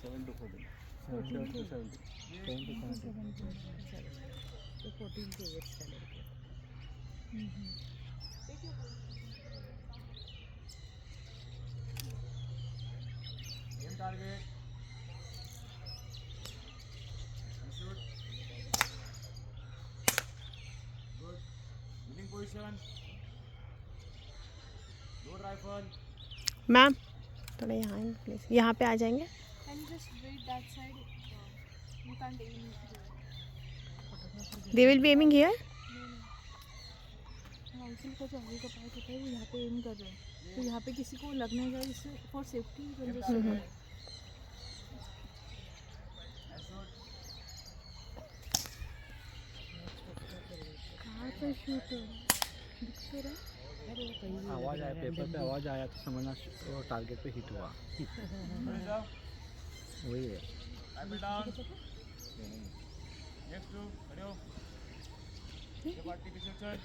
7 to 14. 14 to 70. 7 to 17. तो 14 के as का लड़के। Game target. And shoot. Good. Winning position. Load rifle. Ma'am थोड़ा यहाँ प्लीज, यहाँ पे आ जाएंगे। Can you just wait that side? You can't aim here. They will be aiming here. Rifle का जो आगे का पार्ट होता है वो यहाँ पे एम कर रहे हैं, तो यहाँ पे किसी को लगने जाए इससे फॉर सेफ्टी And shoot. कहाँ पे शूट हो दिख तो रहा है? आवाज़ आया, पेपर पे आवाज़ आया तो समझना वो टारगेट पे हिट हुआ। Reserve. वही है। Rifle down. Next to. Ready? Party position.